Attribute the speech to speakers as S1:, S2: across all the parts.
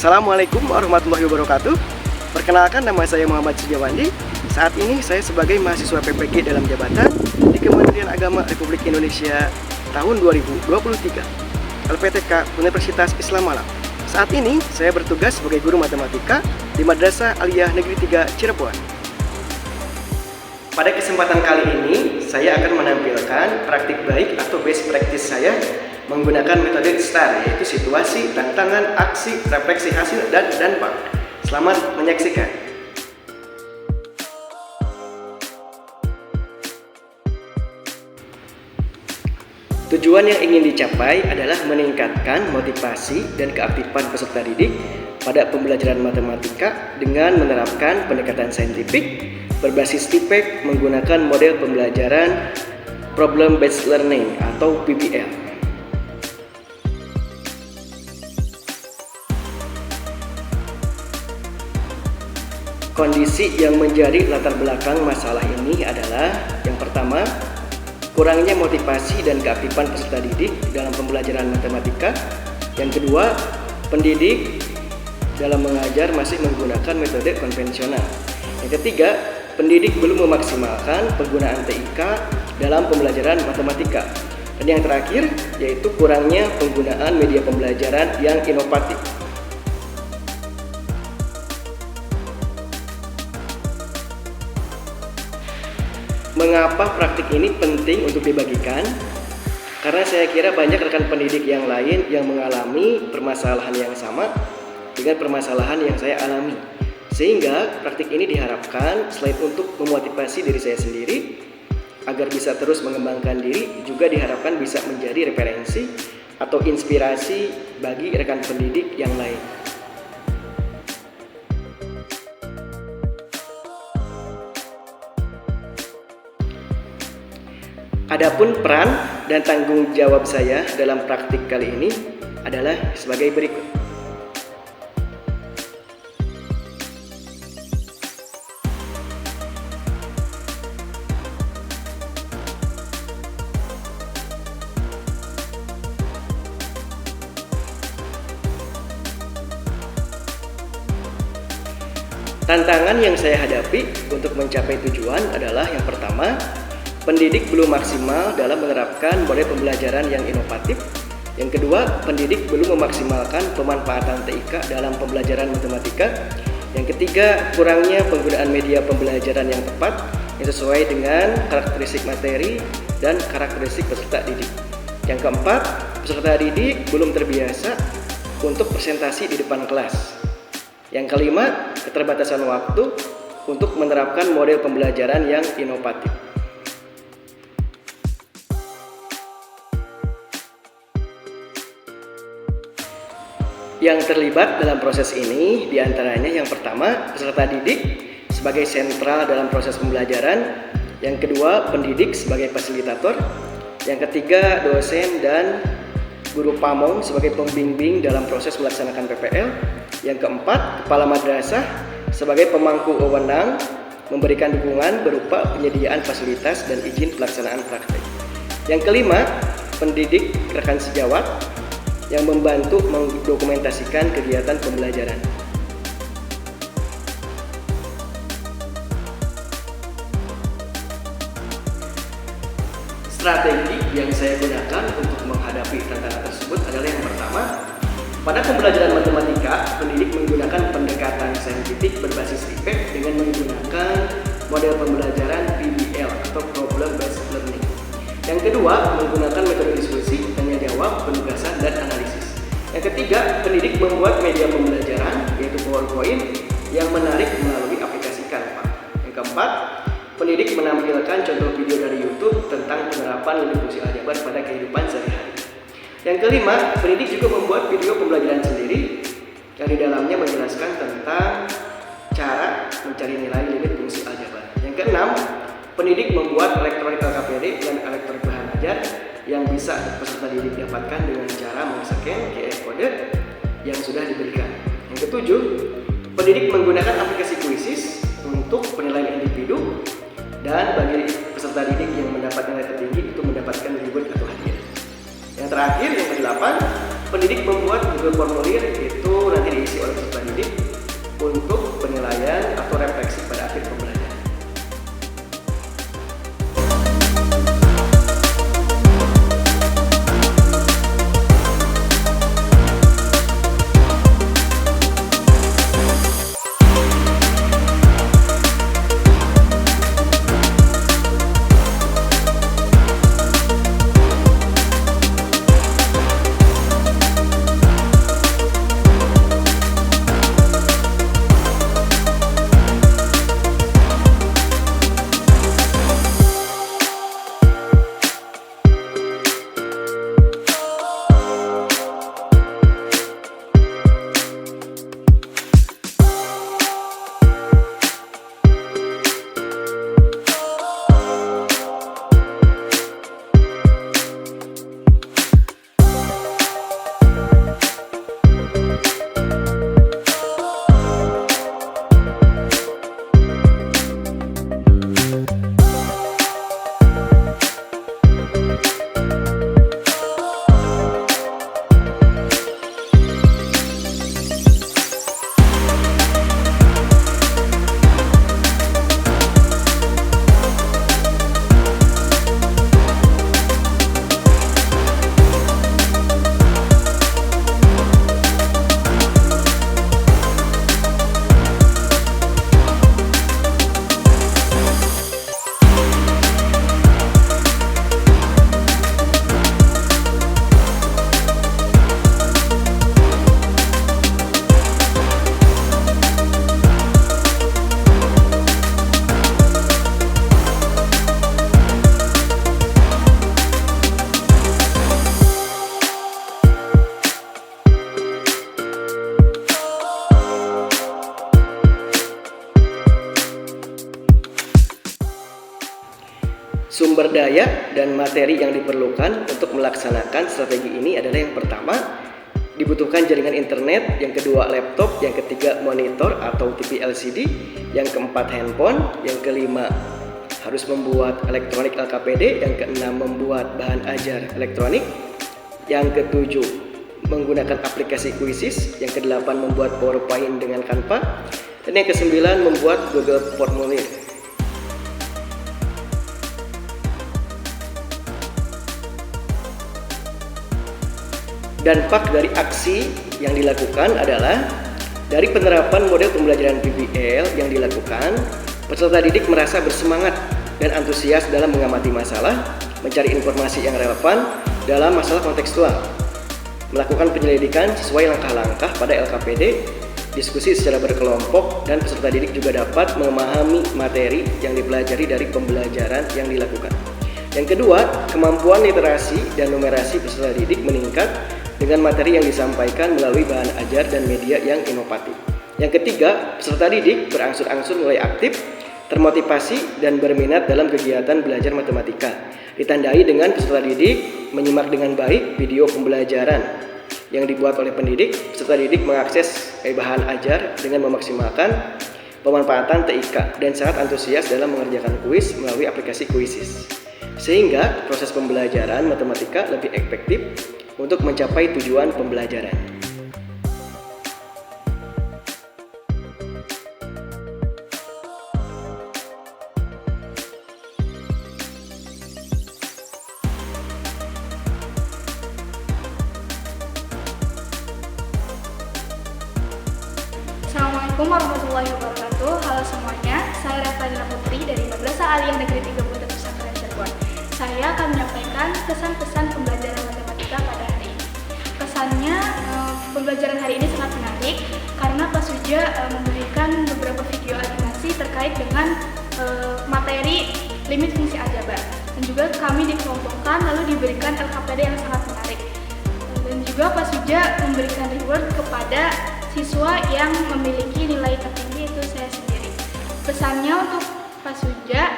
S1: Assalamualaikum warahmatullahi wabarakatuh. Perkenalkan, nama saya Muhammad Sujawandi. Saat ini saya sebagai mahasiswa PPG dalam jabatan di Kementerian Agama Republik Indonesia tahun 2023 LPTK Universitas Islam Malang. Saat ini saya bertugas sebagai guru matematika di Madrasah Aliyah Negeri 3 Cirebon. Pada kesempatan kali ini saya akan menampilkan praktik baik atau best practice saya menggunakan metode STAR, yaitu situasi, tantangan, aksi, refleksi hasil, dan dampak. Selamat menyaksikan. Tujuan yang ingin dicapai adalah meningkatkan motivasi dan keaktifan peserta didik pada pembelajaran matematika dengan menerapkan pendekatan saintifik berbasis TIPEC menggunakan model pembelajaran Problem Based Learning atau PBL. Kondisi yang menjadi latar belakang masalah ini adalah yang pertama, kurangnya motivasi dan keaktifan peserta didik dalam pembelajaran matematika. Yang kedua, pendidik dalam mengajar masih menggunakan metode konvensional. Yang ketiga, pendidik belum memaksimalkan penggunaan TIK dalam pembelajaran matematika. Dan yang terakhir, yaitu kurangnya penggunaan media pembelajaran yang inovatif. Mengapa praktik ini penting untuk dibagikan? Karena saya kira banyak rekan pendidik yang lain yang mengalami permasalahan yang sama dengan permasalahan yang saya alami. Sehingga praktik ini diharapkan selain untuk memotivasi diri saya sendiri agar bisa terus mengembangkan diri, juga diharapkan bisa menjadi referensi atau inspirasi bagi rekan pendidik yang lain. Adapun peran dan tanggung jawab saya dalam praktik kali ini adalah sebagai berikut. Tantangan yang saya hadapi untuk mencapai tujuan adalah yang pertama, pendidik belum maksimal dalam menerapkan model pembelajaran yang inovatif. Yang kedua, pendidik belum memaksimalkan pemanfaatan TIK dalam pembelajaran matematika. Yang ketiga, kurangnya penggunaan media pembelajaran yang tepat yang sesuai dengan karakteristik materi dan karakteristik peserta didik. Yang keempat, peserta didik belum terbiasa untuk presentasi di depan kelas. Yang kelima, keterbatasan waktu untuk menerapkan model pembelajaran yang inovatif. Yang terlibat dalam proses ini diantaranya yang pertama, peserta didik sebagai sentral dalam proses pembelajaran. Yang kedua, pendidik sebagai fasilitator. Yang ketiga, dosen dan guru pamong sebagai pembimbing dalam proses melaksanakan PPL. Yang keempat, kepala madrasah sebagai pemangku wewenang memberikan dukungan berupa penyediaan fasilitas dan izin pelaksanaan praktek. Yang kelima, pendidik rekan sejawat yang membantu mendokumentasikan kegiatan pembelajaran. Strategi yang saya gunakan untuk menghadapi tantangan tersebut adalah yang pertama, pada pembelajaran matematika, pendidik menggunakan pendekatan saintifik berbasis TIPEC dengan menggunakan model pembelajaran PBL atau Problem Based Learning. Yang kedua, menggunakan metode diskusi, tanya jawab, penugasan, dan analisis. Yang ketiga, pendidik membuat media pembelajaran, yaitu PowerPoint, yang menarik melalui aplikasi Canva. Yang keempat, pendidik menampilkan contoh video dari YouTube tentang penerapan nilai fungsi aljabar pada kehidupan sehari-hari. Yang kelima, pendidik juga membuat video pembelajaran sendiri, yang di dalamnya menjelaskan tentang cara mencari nilai limit fungsi aljabar. Yang keenam, pendidik membuat elektronik LKPD dan elektronik bahan ajar yang bisa peserta didik dapatkan dengan cara men-scan QR code yang sudah diberikan. Yang ketujuh, pendidik menggunakan aplikasi Quizzes untuk penilaian individu, dan bagi peserta didik yang mendapat nilai tertinggi itu mendapatkan reward atau hadiah. Yang terakhir, yang kedelapan, pendidik membuat Google Formulir, itu nanti diisi oleh Sumber daya dan materi yang diperlukan untuk melaksanakan strategi ini adalah yang pertama, dibutuhkan jaringan internet, yang kedua laptop, yang ketiga monitor atau TV LCD, yang keempat handphone, yang kelima harus membuat elektronik LKPD, yang keenam membuat bahan ajar elektronik, yang ketujuh menggunakan aplikasi Quizzes, yang kedelapan membuat PowerPoint dengan Canva, dan yang kesembilan membuat Google Formulir. Dampak dari aksi yang dilakukan adalah dari penerapan model pembelajaran PBL yang dilakukan, peserta didik merasa bersemangat dan antusias dalam mengamati masalah, mencari informasi yang relevan dalam masalah kontekstual, melakukan penyelidikan sesuai langkah-langkah pada LKPD, diskusi secara berkelompok, dan peserta didik juga dapat memahami materi yang dipelajari dari pembelajaran yang dilakukan. Yang kedua, kemampuan literasi dan numerasi peserta didik meningkat dengan materi yang disampaikan melalui bahan ajar dan media yang inovatif. Yang ketiga, peserta didik berangsur-angsur mulai aktif, termotivasi, dan berminat dalam kegiatan belajar matematika. Ditandai dengan peserta didik menyimak dengan baik video pembelajaran yang dibuat oleh pendidik. Peserta didik mengakses bahan ajar dengan memaksimalkan pemanfaatan TIK dan sangat antusias dalam mengerjakan kuis melalui aplikasi Quizzes, sehingga proses pembelajaran matematika lebih efektif untuk mencapai tujuan pembelajaran.
S2: Assalamualaikum warahmatullahi wabarakatuh. Halo semuanya, saya Revalina Putri dari Madrasah Aliyah Negeri 3 Pondok Pesantren Cirebon. Saya akan menyampaikan kesan-pesan pembelajaran matematika pada hari ini. Kesannya, pembelajaran hari ini sangat menarik karena Pak Suja memberikan beberapa video animasi terkait dengan materi limit fungsi aljabar, dan juga kami dikelompokkan lalu diberikan LKPD yang sangat menarik, dan juga Pak Suja memberikan reward kepada siswa yang memiliki nilai tertinggi, itu saya sendiri. Pesannya untuk Pak Suja,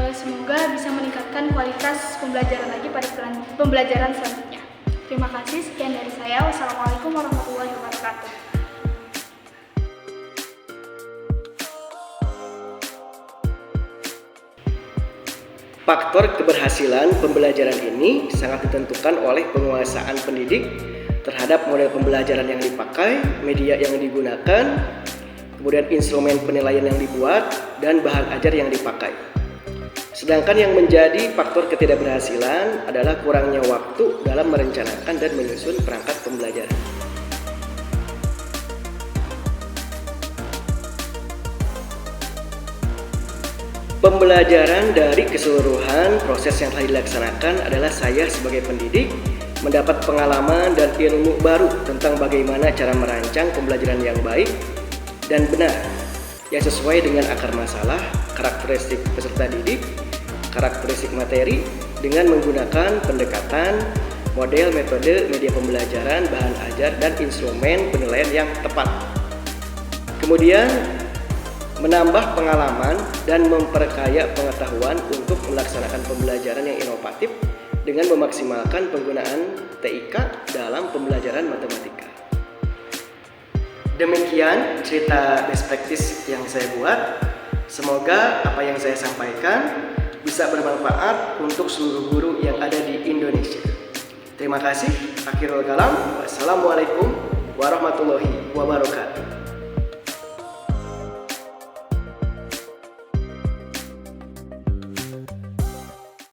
S2: semoga bisa meningkatkan kualitas pembelajaran lagi pada pembelajaran selanjutnya. Terima kasih, sekian dari saya. Wassalamualaikum warahmatullahi wabarakatuh.
S1: Faktor keberhasilan pembelajaran ini sangat ditentukan oleh penguasaan pendidik terhadap model pembelajaran yang dipakai, media yang digunakan, kemudian instrumen penilaian yang dibuat, dan bahan ajar yang dipakai. Sedangkan yang menjadi faktor ketidakberhasilan adalah kurangnya waktu dalam merencanakan dan menyusun perangkat pembelajaran. Pembelajaran dari keseluruhan proses yang telah dilaksanakan adalah saya sebagai pendidik mendapat pengalaman dan ilmu baru tentang bagaimana cara merancang pembelajaran yang baik dan benar, yang sesuai dengan akar masalah, karakteristik peserta didik, karakteristik materi, dengan menggunakan pendekatan, model, metode, media pembelajaran, bahan ajar, dan instrumen penilaian yang tepat. Kemudian, menambah pengalaman dan memperkaya pengetahuan untuk melaksanakan pembelajaran yang inovatif dengan memaksimalkan penggunaan TIK dalam pembelajaran matematika. Demikian cerita best practice yang saya buat. Semoga apa yang saya sampaikan bisa bermanfaat untuk seluruh guru yang ada di Indonesia. Terima kasih. Akhirul kalam. Wassalamualaikum warahmatullahi wabarakatuh.